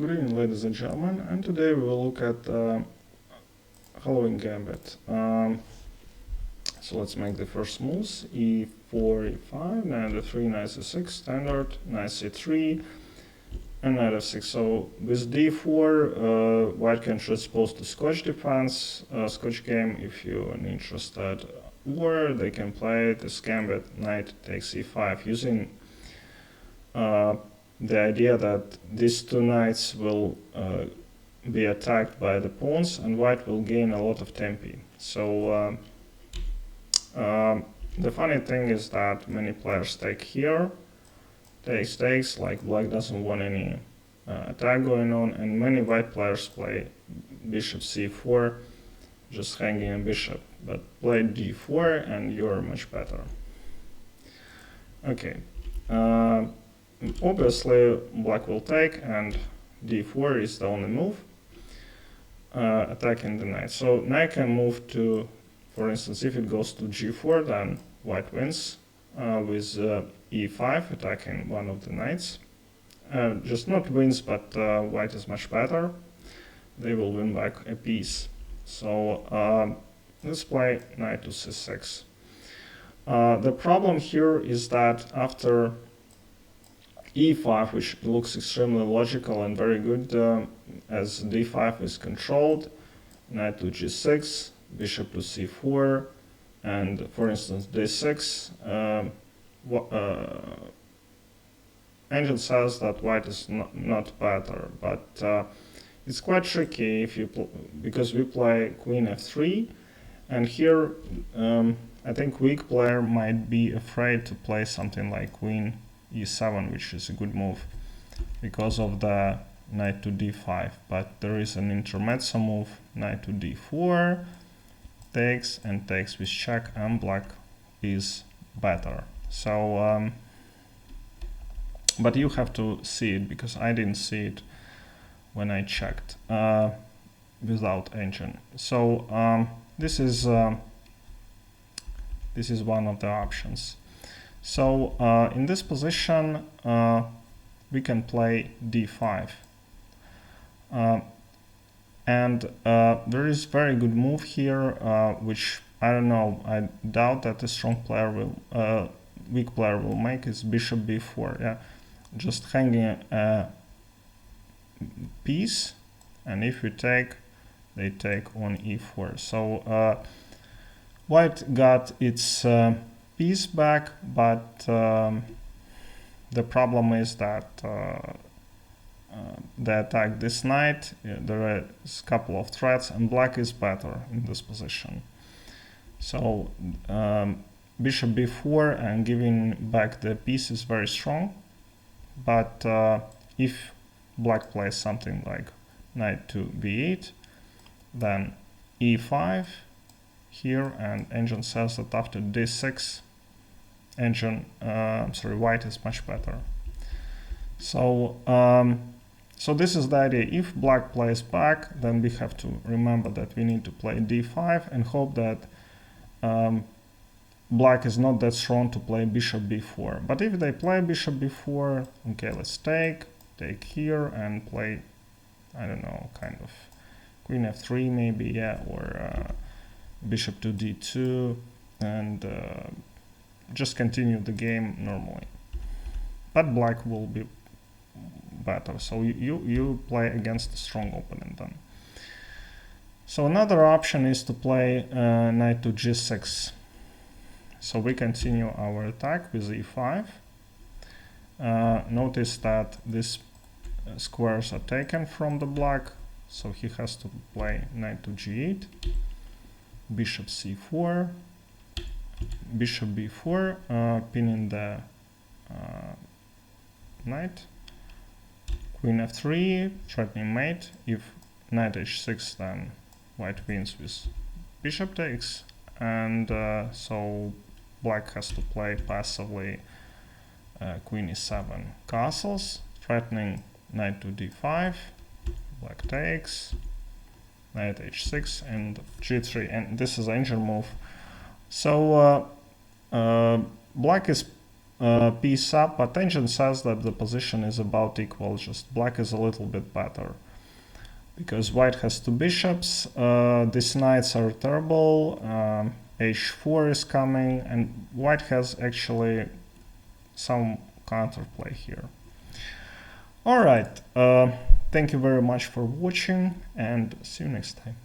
Good evening, ladies and gentlemen, and today we will look at Halloween gambit. So let's make the first moves: e4, e5, knight f3, knight c6, standard, knight c3, and knight f6. So with d4, white can transpose to Scotch defense, Scotch game if you're interested, or they can play this gambit, knight takes e5, using the idea that these two knights will be attacked by the pawns and white will gain a lot of tempi. So the funny thing is that many players take here, takes, like black doesn't want any attack going on, and many white players play bishop c4, just hanging a bishop, but play d4 and you're much better. Okay. Obviously, black will take, and d4 is the only move, attacking the knight. So knight can move to, for instance, if it goes to g4, then white wins with e5, attacking one of the knights. Just not wins, but white is much better. They will win back a piece. So let's play knight to c6. The problem here is that after e5, which looks extremely logical and very good, as d5 is controlled, knight to g6, bishop to c4, and for instance d6, engine says that white is not better, but it's quite tricky if you because we play queen f3, and here I think weak player might be afraid to play something like queen e7, which is a good move because of the knight to d5, but there is an intermezzo move, knight to d4, takes and takes with check, and black is better. So but you have to see it, because I didn't see it when I checked without engine. So this is one of the options. So in this position we can play d5, and there is very good move here, which I don't know, I doubt that a strong player will, weak player will make, is bishop b4. Yeah, just hanging a piece, and if you take, they take on e4. So white got its piece back, but the problem is that they attack this knight. There is a couple of threats, and black is better in this position. So bishop b4 and giving back the piece is very strong, but if black plays something like knight to b8, then e5 here, and engine says that after d6, white is much better. So so this is the idea. If black plays back, then we have to remember that we need to play d5 and hope that black is not that strong to play bishop b4. But if they play bishop b4, okay, let's take here and play, I don't know, kind of queen f3 maybe, yeah, or bishop to d2, and just continue the game normally. But black will be better, so you play against a strong opponent then. So another option is to play knight to g6. So we continue our attack with e5. Notice that these squares are taken from the black, so he has to play knight to g8, bishop c4, bishop b4, pinning the knight, queen f3, threatening mate. If knight h6, then white wins with bishop takes, and so black has to play passively queen e7 castles, threatening knight to d5, black takes, knight h6, and g3, and this is engine move. So black is piece up, but tangent says that the position is about equal, just black is a little bit better. Because white has two bishops, these knights are terrible, h4 is coming, and white has actually some counterplay here. Alright, thank you very much for watching, and see you next time.